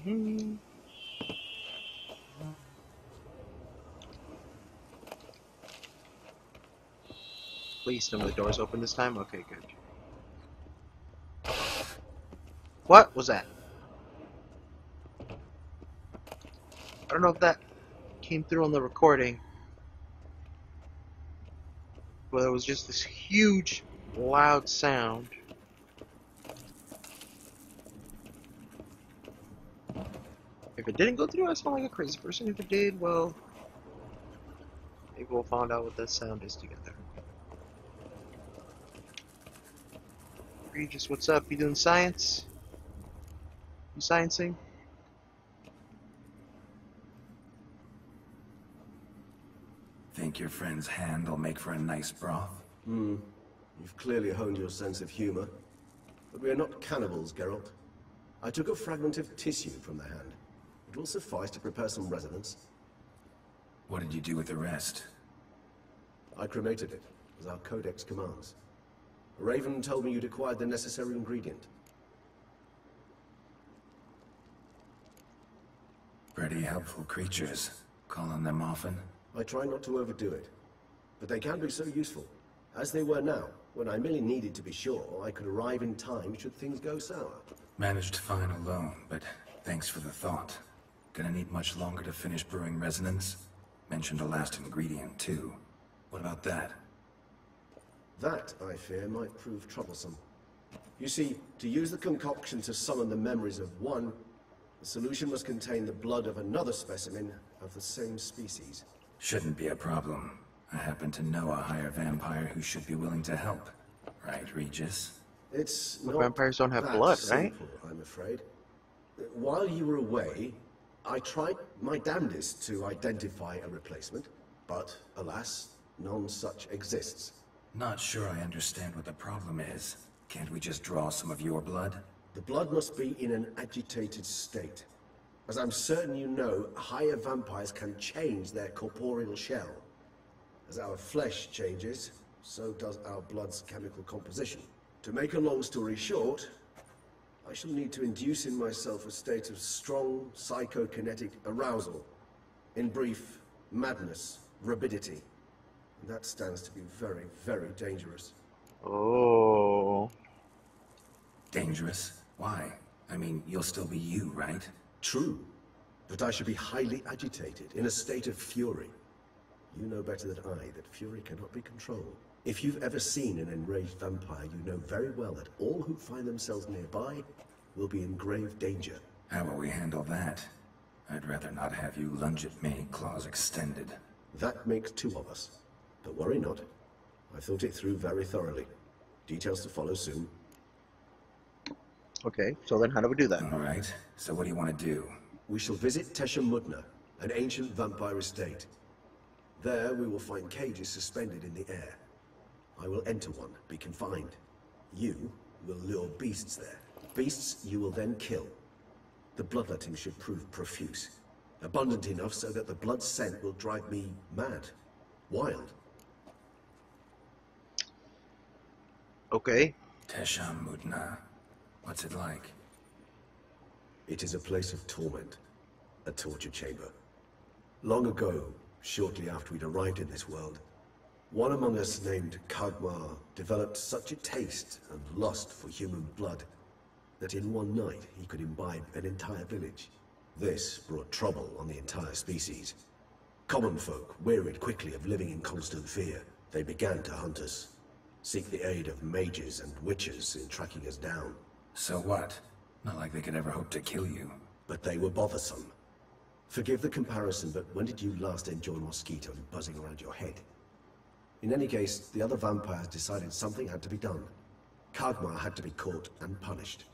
Hmm. Please tell me the door's open this time. Okay, good. What was that? I don't know if that came through on the recording, but it was just this huge, loud sound. If it didn't go through, I sound like a crazy person. If it did, well, maybe we'll find out what that sound is together. Regis, what's up? You doing science? You sciencing? Think your friend's hand will make for a nice broth? You've clearly honed your sense of humor. But we are not cannibals, Geralt. I took a fragment of tissue from the hand. It will suffice to prepare some resonance. What did you do with the rest? I cremated it, as our codex commands. Raven told me you'd acquired the necessary ingredient. Pretty helpful creatures. Call on them often? I try not to overdo it. But they can be so useful. As they were now, when I merely needed to be sure I could arrive in time should things go sour. Managed fine alone, but thanks for the thought. Gonna need much longer to finish brewing resonance? Mentioned a last ingredient, too. What about that? That, I fear, might prove troublesome. You see, to use the concoction to summon the memories of one, the solution must contain the blood of another specimen of the same species. Shouldn't be a problem. I happen to know a higher vampire who should be willing to help. Right, Regis? It's But not vampires don't have that blood, right? simple, I'm afraid. While you were away, I tried my damnedest to identify a replacement, but alas, none such exists. Not sure I understand what the problem is. Can't we just draw some of your blood? The blood must be in an agitated state. As I'm certain you know, higher vampires can change their corporeal shell. As our flesh changes, so does our blood's chemical composition. To make a long story short, I shall need to induce in myself a state of strong psychokinetic arousal. In brief, madness, rabidity. And that stands to be very, very dangerous. Oh. Dangerous? Why? I mean, you'll still be you, right? True, but I should be highly agitated, in a state of fury. You know better than I that fury cannot be controlled. If you've ever seen an enraged vampire, you know very well that all who find themselves nearby will be in grave danger. How will we handle that? I'd rather not have you lunge at me, claws extended. That makes two of us. But worry not. I thought it through very thoroughly. Details to follow soon. Okay, so then how do we do that? All right, so what do you want to do? We shall visit Tesha Mudna, an ancient vampire estate. There we will find cages suspended in the air. I will enter one, be confined. You will lure beasts there. Beasts you will then kill. The bloodletting should prove profuse. Abundant enough so that the blood scent will drive me mad. Wild. Okay. Tesham Mudna. What's it like? It is a place of torment. A torture chamber. Long ago, shortly after we'd arrived in this world, one among us named Kagmar developed such a taste and lust for human blood that in one night he could imbibe an entire village. This brought trouble on the entire species. Common folk wearied quickly of living in constant fear. They began to hunt us, seek the aid of mages and witches in tracking us down. So what? Not like they could ever hope to kill you. But they were bothersome. Forgive the comparison, but when did you last enjoy mosquitoes buzzing around your head? In any case, the other vampires decided something had to be done. Kagmar had to be caught and punished.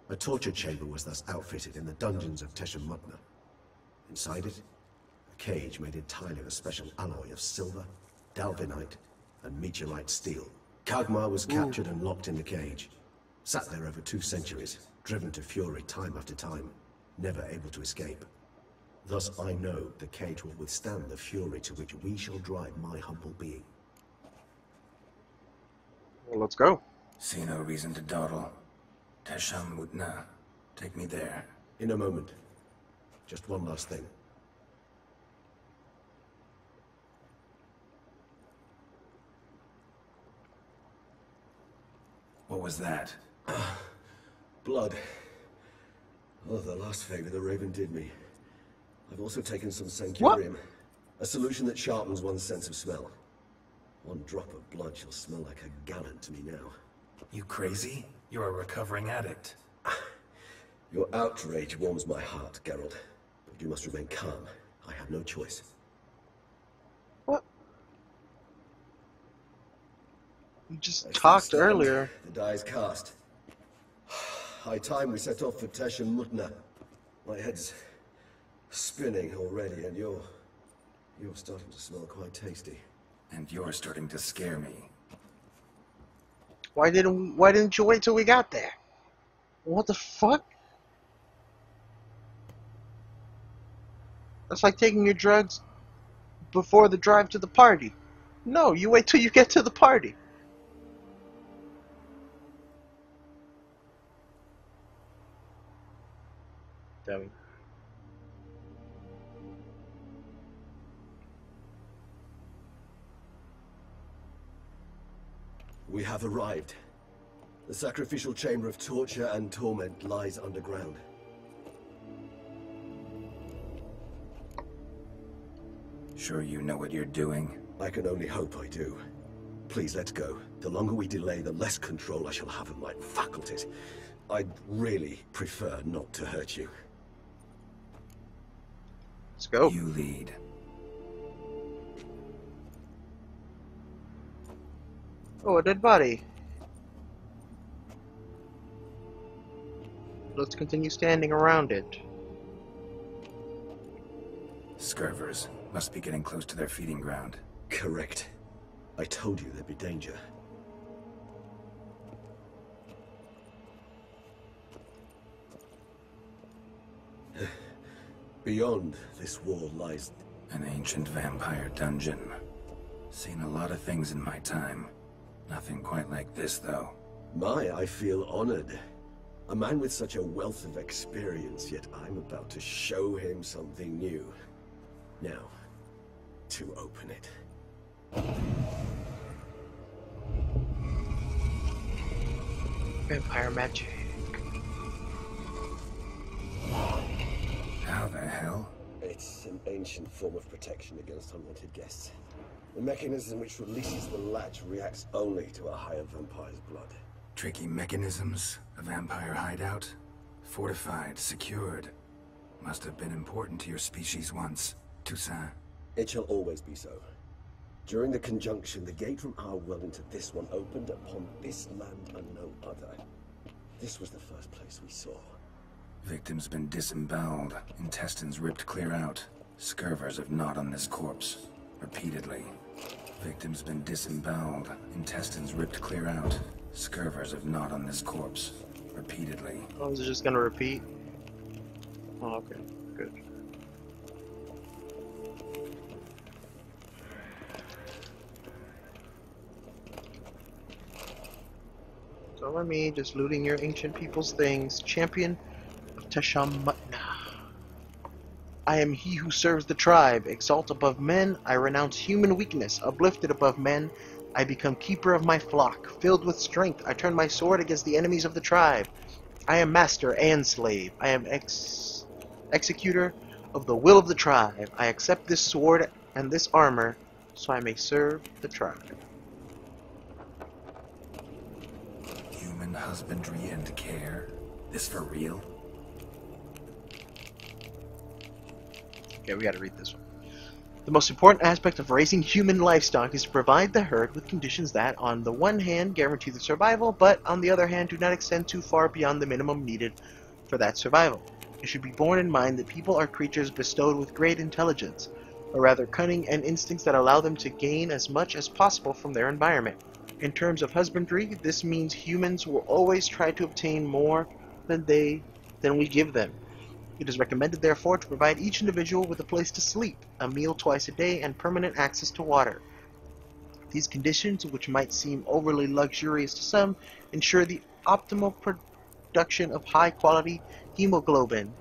A torture chamber was thus outfitted in the dungeons of Tesha Mudna. Inside it, a cage made entirely of a special alloy of silver, dalvinite, and meteorite steel. Kagmar was captured and locked in the cage. Sat there over 2 centuries, driven to fury time after time, never able to escape. Thus I know the cage will withstand the fury to which we shall drive my humble being. Well, let's go. See no reason to dawdle. Tesham Mudna. Take me there. In a moment. Just one last thing. What was that? Blood. Oh, the last favor the Raven did me. I've also taken some sancurium. A solution that sharpens one's sense of smell. One drop of blood shall smell like a gallon to me now. You crazy? You're a recovering addict. Your outrage warms my heart, Geralt. But you must remain calm. I have no choice. What? You just I talked stand. earlier. The die is cast. High time we set off for Tesh and Mutna. My head's spinning already, and you're starting to smell quite tasty. And you're starting to scare me. Why didn't you wait till we got there? What the fuck? That's like taking your drugs before the drive to the party. No, you wait till you get to the party. Dummy. We have arrived. The sacrificial chamber of torture and torment lies underground. Sure you know what you're doing? I can only hope I do. Please, let's go. The longer we delay, the less control I shall have of my faculties. I'd really prefer not to hurt you. Let's go. You lead. Oh, a dead body. Let's continue standing around it. Scurvers must be getting close to their feeding ground. Correct. I told you there'd be danger. Beyond this wall lies... An ancient vampire dungeon. Seen a lot of things in my time. Nothing quite like this, though. I feel honored. A man with such a wealth of experience, yet I'm about to show him something new. Now, to open it. Vampire magic. How the hell? It's an ancient form of protection against unwanted guests. The mechanism which releases the latch reacts only to a higher vampire's blood. Tricky mechanisms, a vampire hideout. Fortified, secured. Must have been important to your species once, Toussaint. It shall always be so. During the conjunction, the gate from our world into this one opened upon this land and no other. This was the first place we saw. Victim's been disemboweled, intestines ripped clear out. Scurvers have gnawed on this corpse. Repeatedly. Victim's been disemboweled, intestines ripped clear out. Scurvers have gnawed on this corpse. Repeatedly. Oh, is it just gonna repeat? Oh, okay. Good. So let me just looting your ancient people's things. Champion of Teshamutna. I am he who serves the tribe. Exalt above men, I renounce human weakness. Uplifted above men, I become keeper of my flock. Filled with strength, I turn my sword against the enemies of the tribe. I am master and slave. I am executor of the will of the tribe. I accept this sword and this armor, so I may serve the tribe. Human husbandry and care? This for real? Okay, we gotta read this one. The most important aspect of raising human livestock is to provide the herd with conditions that, on the one hand, guarantee their survival, but on the other hand, do not extend too far beyond the minimum needed for that survival. It should be borne in mind that people are creatures bestowed with great intelligence, or rather cunning and instincts that allow them to gain as much as possible from their environment. In terms of husbandry, this means humans will always try to obtain more than we give them. It is recommended, therefore, to provide each individual with a place to sleep, a meal twice a day, and permanent access to water. These conditions, which might seem overly luxurious to some, ensure the optimal production of high-quality hemoglobin,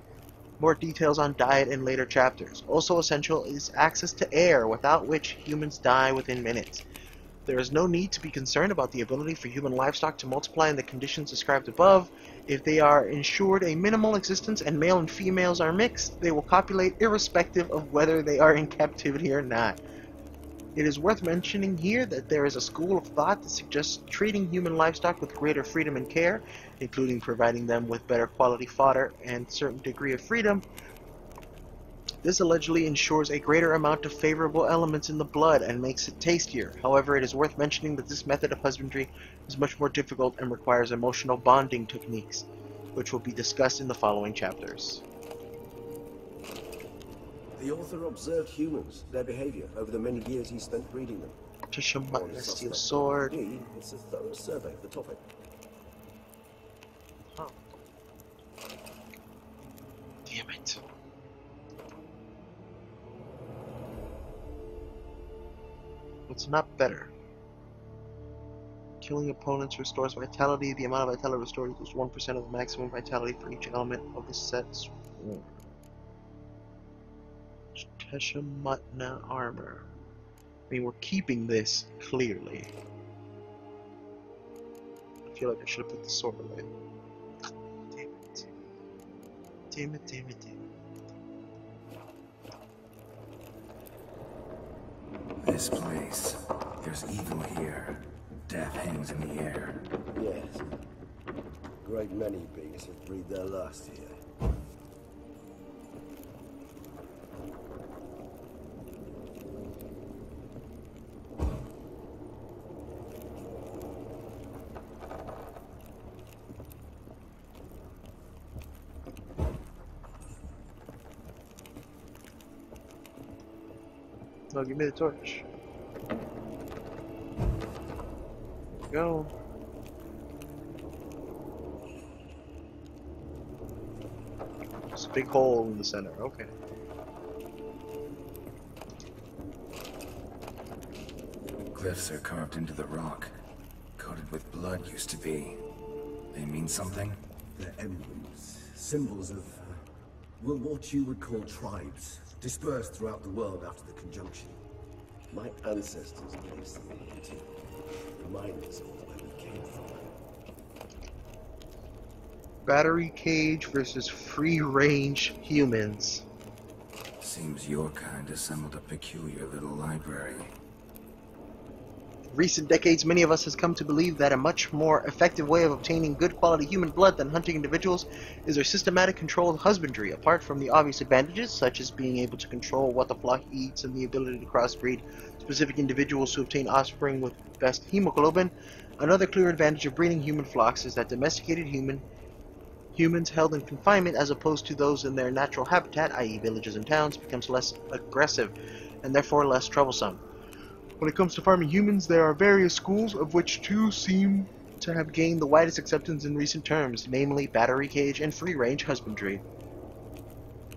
More details on diet in later chapters. Also essential is access to air, without which humans die within minutes. There is no need to be concerned about the ability for human livestock to multiply in the conditions described above. If they are ensured a minimal existence and male and females are mixed, they will copulate irrespective of whether they are in captivity or not. It is worth mentioning here that there is a school of thought that suggests treating human livestock with greater freedom and care, including providing them with better quality fodder and certain degree of freedom. This allegedly ensures a greater amount of favorable elements in the blood and makes it tastier. However, it is worth mentioning that this method of husbandry is much more difficult and requires emotional bonding techniques, which will be discussed in the following chapters. The author observed humans, their behavior, over the many years he spent breeding them. Tishamut, steel sword. It's a thorough survey of the topic. Huh. Damn it. It's not better. Killing opponents restores vitality. The amount of vitality restored equals 1% of the maximum vitality for each element of the set swarm. Teshamutna armor. I mean, we're keeping this clearly. I feel like I should have put the sword away. Damn it. Damn it, damn it, damn it. This place. There's evil here. Death hangs in the air. Yes. A great many beings have breathed their last here. No, give me the torch. Go. There's a big hole in the center. Okay. Glyphs are carved into the rock. Coated with blood used to be. They mean something? They're emblems, symbols of, what you would call tribes, dispersed throughout the world after the conjunction. My ancestors placed them here to remind us of where we came from. Battery cage versus free-range humans. Seems your kind assembled a peculiar little library. In recent decades, many of us has come to believe that a much more effective way of obtaining good quality human blood than hunting individuals is their systematic controlled husbandry. Apart from the obvious advantages, such as being able to control what the flock eats and the ability to crossbreed specific individuals to obtain offspring with best hemoglobin, another clear advantage of breeding human flocks is that domesticated humans held in confinement as opposed to those in their natural habitat, i.e. villages and towns, becomes less aggressive and therefore less troublesome. When it comes to farming humans, there are various schools, of which two seem to have gained the widest acceptance in recent terms, namely battery cage and free-range husbandry.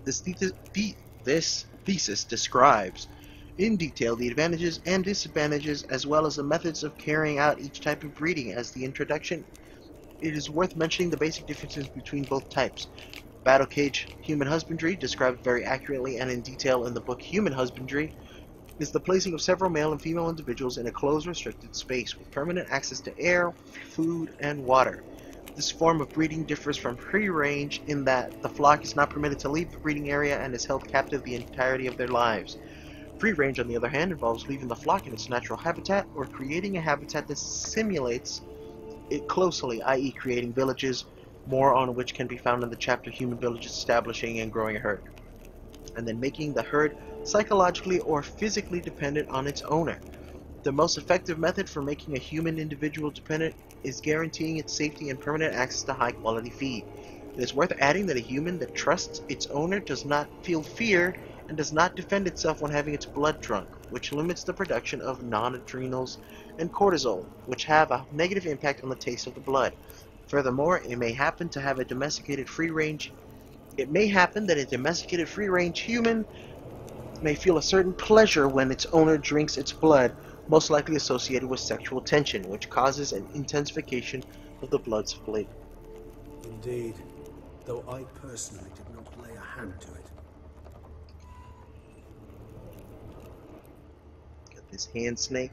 This thesis describes in detail the advantages and disadvantages as well as the methods of carrying out each type of breeding. As the introduction, it is worth mentioning the basic differences between both types. Battle cage human husbandry, described very accurately and in detail in the book Human Husbandry, is the placing of several male and female individuals in a closed, restricted space with permanent access to air, food, and water. This form of breeding differs from free-range in that the flock is not permitted to leave the breeding area and is held captive the entirety of their lives. Free-range, on the other hand, involves leaving the flock in its natural habitat or creating a habitat that simulates it closely, i.e. creating villages, more on which can be found in the chapter Human Villages Establishing and Growing a Herd, and then making the herd psychologically or physically dependent on its owner. The most effective method for making a human individual dependent is guaranteeing its safety and permanent access to high-quality feed. It is worth adding that a human that trusts its owner does not feel fear and does not defend itself when having its blood drunk, which limits the production of non-adrenals and cortisol, which have a negative impact on the taste of the blood. Furthermore, it may happen that a domesticated free-range human may feel a certain pleasure when its owner drinks its blood, most likely associated with sexual tension, which causes an intensification of the blood's flavor. Indeed. though I personally did not lay a hand to it. Got this hand snake.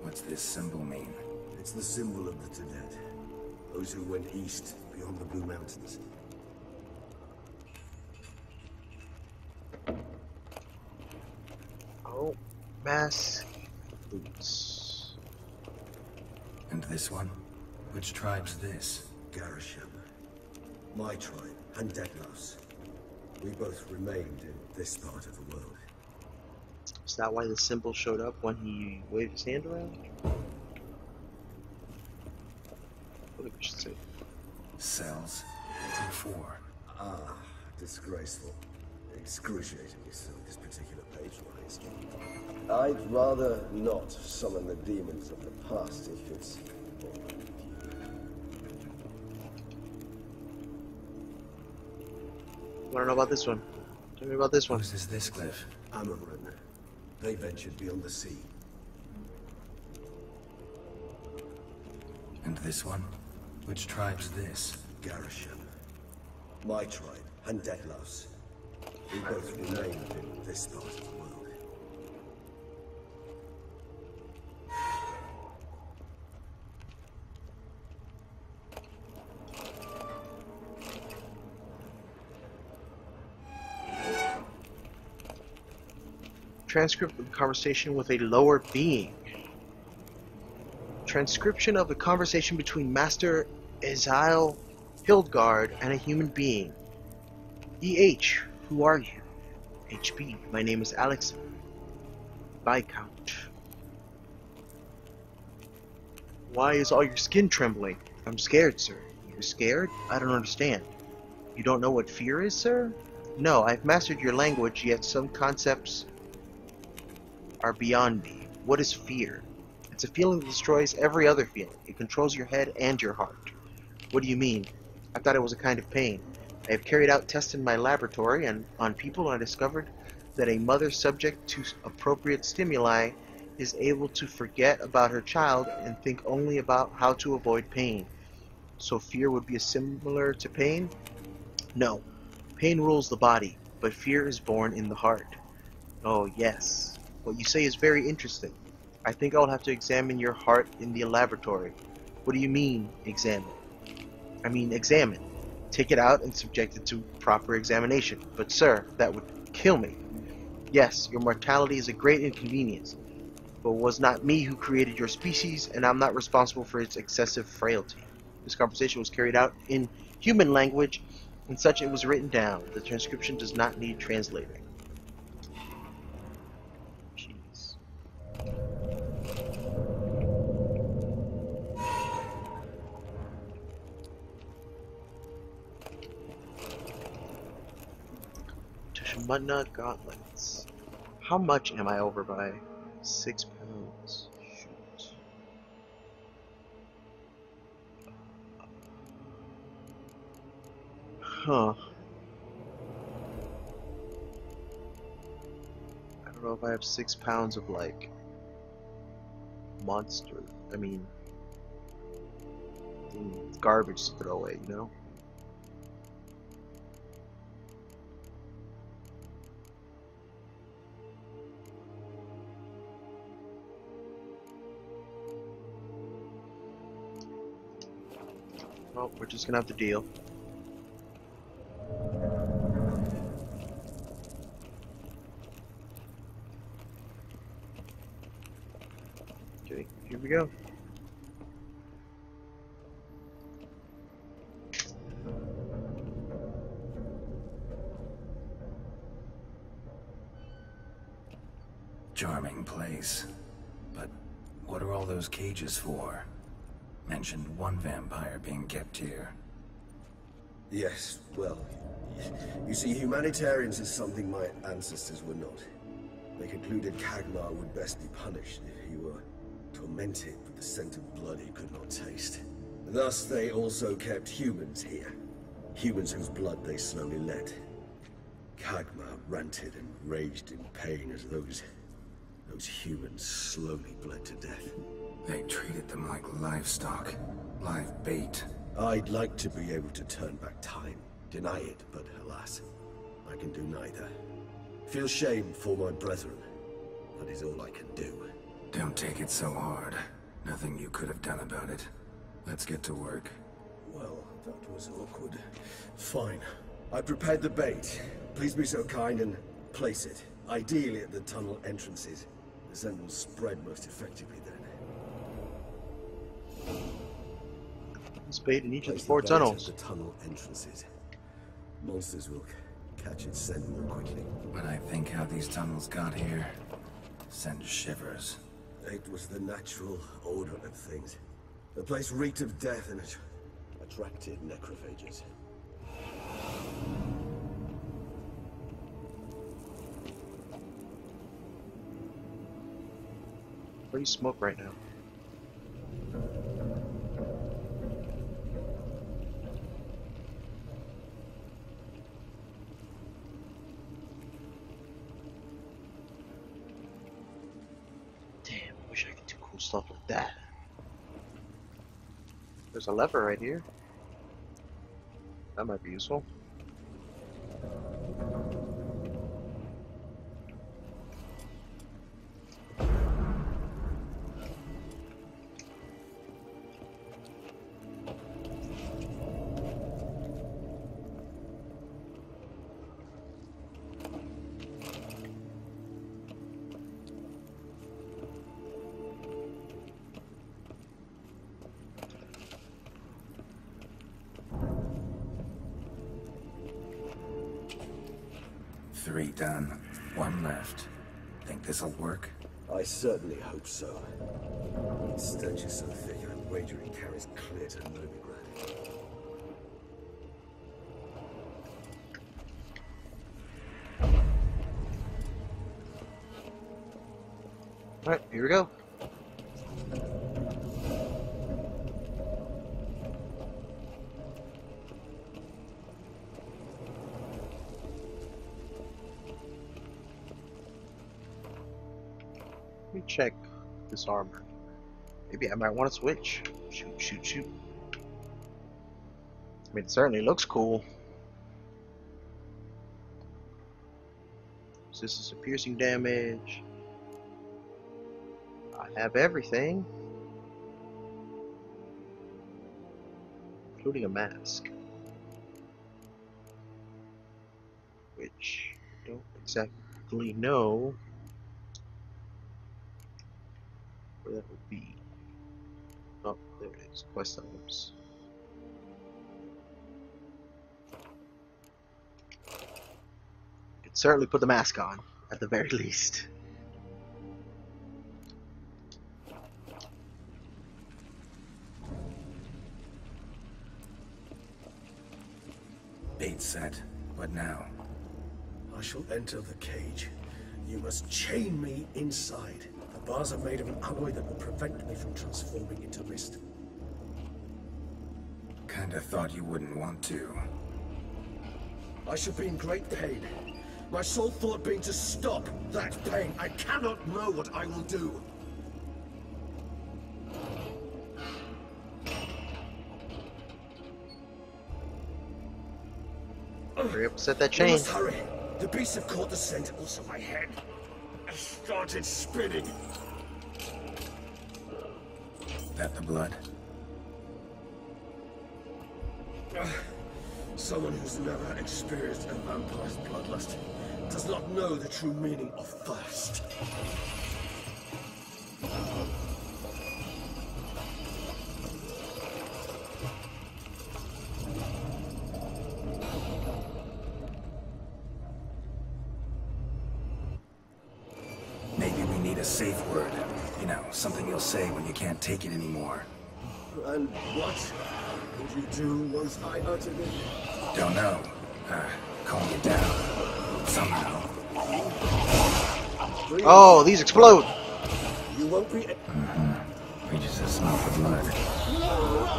What's this symbol mean? It's the symbol of the Tibet. Those who went east, beyond the Blue Mountains. Oh, mask boots. And this one? Which tribe's this? Garisham. My tribe, and Deadlouse. We both remained in this part of the world. Is that why the symbol showed up when he waved his hand around? What did we should say? Cells 4. Ah, disgraceful. Excruciatingly so, this particular page lies. I'd rather not summon the demons of the past if it's all right with you. Want to know about this one? Tell me about this one. Whose is this glyph? Amaran. They ventured beyond the sea. And this one? Which tribe's this? Garisham. My tribe, and Deadlouse. We both remained in this part of the world. Transcript of the conversation with a lower being. Transcription of the conversation between Master Ezael Hildgard and a human being. EH, who are you? HB, my name is Alex Viscount. Why is all your skin trembling? I'm scared, sir. You're scared? I don't understand. You don't know what fear is, sir? No, I've mastered your language, yet some concepts are beyond me. What is fear? It's a feeling that destroys every other feeling. It controls your head and your heart. What do you mean? I thought it was a kind of pain. I have carried out tests in my laboratory and on people, and I discovered that a mother subject to appropriate stimuli is able to forget about her child and think only about how to avoid pain. So fear would be similar to pain? No. Pain rules the body, but fear is born in the heart. Oh, yes. What you say is very interesting. I think I'll have to examine your heart in the laboratory. What do you mean, examine? I mean, examine. Take it out and subject it to proper examination. But sir, that would kill me. Yes, your mortality is a great inconvenience, but it was not me who created your species, and I'm not responsible for its excessive frailty. This conversation was carried out in human language, and such it was written down. The transcription does not need translating. Jeez. Tushimutna gauntlets. How much am I over by? 6 pounds. Shoot. Huh. I don't know if I have 6 pounds of like monster. I mean, garbage to throw away, you know? Well, we're just gonna have to deal. Okay, here we go. Charming place. But what are all those cages for? Mentioned one vampire being kept here. Yes, well, you see, humanitarians is something my ancestors were not. They concluded Kagmar would best be punished if he were tormented with the scent of blood he could not taste. Thus, they also kept humans here. Humans whose blood they slowly let. Kagmar ranted and raged in pain as those humans slowly bled to death. They treated them like livestock, live bait. I'd like to be able to turn back time, deny it, but alas, I can do neither. Feel shame for my brethren. That is all I can do. Don't take it so hard. Nothing you could have done about it. Let's get to work. Well, that was awkward. Fine. I prepared the bait. Please be so kind and place it. Ideally at the tunnel entrances. The scent will spread most effectively then. It's bait in each of the Place 4 bait tunnels. at the tunnel entrances. Monsters will catch its scent more quickly. When I think how these tunnels got here, sends shivers. It was the natural order of things. The place reeked of death and it attracted necrophages. Where do you smoke right now? Damn, I wish I could do cool stuff like that. There's a lever right here. That might be useful. Three done. One left. Think this'll work? I certainly hope so. Its stench is so thick, I'm wagering it carries clear to Novigrad. Alright, here we go. Let me check this armor. Maybe I might want to switch. Shoot, shoot, shoot. I mean, it certainly looks cool. Resistance to piercing damage. I have everything, including a mask, which I don't exactly know where that would be. Oh, there it is. Quest items. Could certainly put the mask on, at the very least. Bait set. What now? I shall enter the cage. You must chain me inside. The bars are made of an alloy that will prevent me from transforming into mist. Kinda thought you wouldn't want to. I shall be in great pain. My sole thought being to stop that pain. I cannot know what I will do. Hurry up, set that We chain. must hurry. The beasts have caught the scent, also my head. I started spinning. That the blood? Someone who's never experienced a vampire's bloodlust does not know the true meaning of thirst. Maybe we need a safe word. You know, something you'll say when you can't take it anymore. And what would you do once I uttered it? Don't know. Calm you down. Somehow. Oh, these explode! You won't be... Reaches the smell of blood.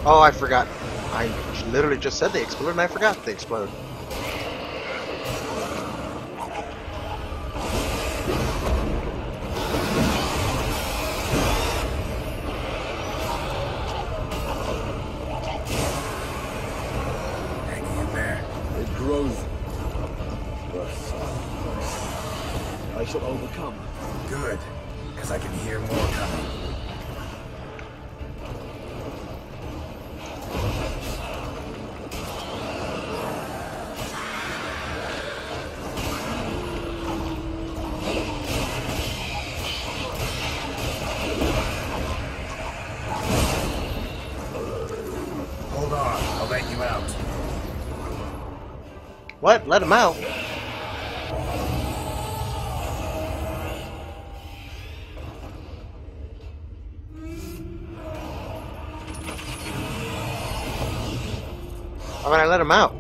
Oh, I forgot. I literally just said they explode and I forgot they explode. growth. I shall overcome. Good, because I can hear more coming. Hold on, I'll let you out. What? Let him out? Why would I let him out?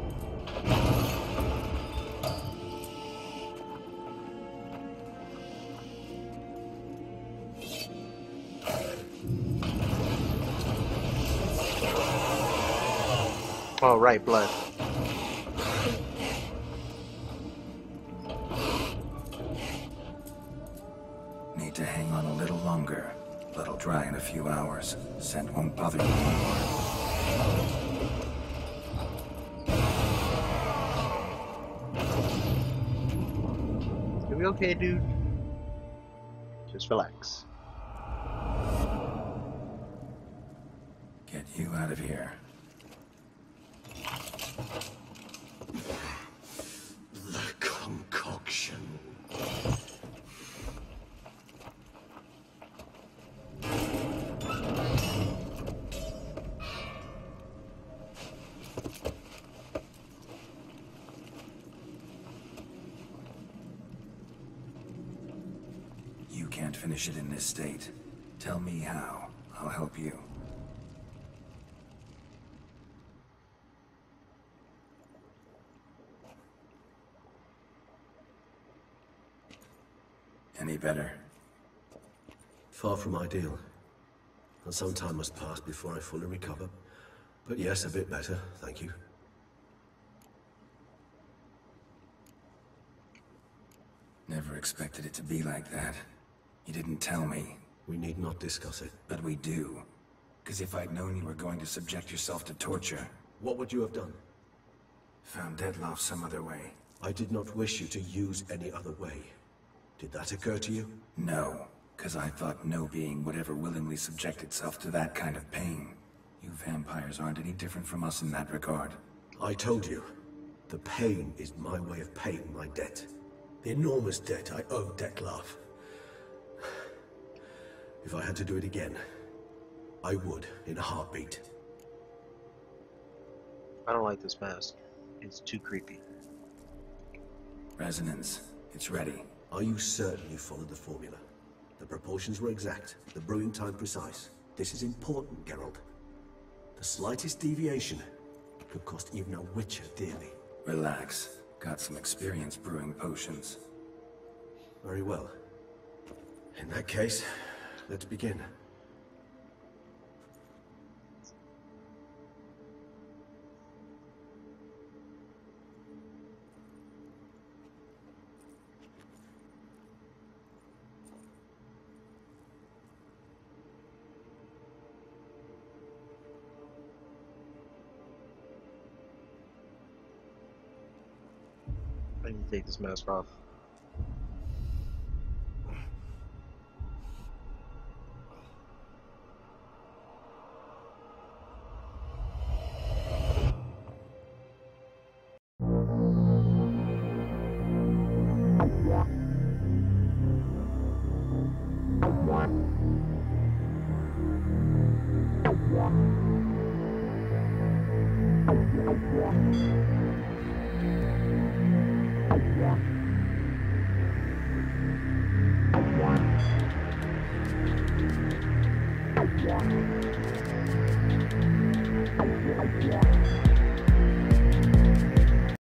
Oh, right, blood. Need to hang on a little longer. Blood'll dry in a few hours. Scent won't bother you anymore. You be okay, dude? Just relax. Get you out of here. The concoction. You can't finish it in this state. Tell me how. I'll help you. Any better? Far from ideal. And some time must pass before I fully recover. But yes, a bit better, thank you. Never expected it to be like that. You didn't tell me. We need not discuss it. But we do. Because if I'd known you were going to subject yourself to torture... What would you have done? Found Deadloff some other way. I did not wish you to use any other way. Did that occur to you? No. Because I thought no being would ever willingly subject itself to that kind of pain. You vampires aren't any different from us in that regard. I told you. The pain is my way of paying my debt. The enormous debt I owe Dettlaff. If I had to do it again, I would, in a heartbeat. I don't like this mask. It's too creepy. Resonance. It's ready. Are you certain you followed the formula? The proportions were exact, the brewing time precise. This is important, Geralt. The slightest deviation could cost even a Witcher dearly. Relax. Got some experience brewing potions. Very well. In that case, let's begin. I need to take this mask off.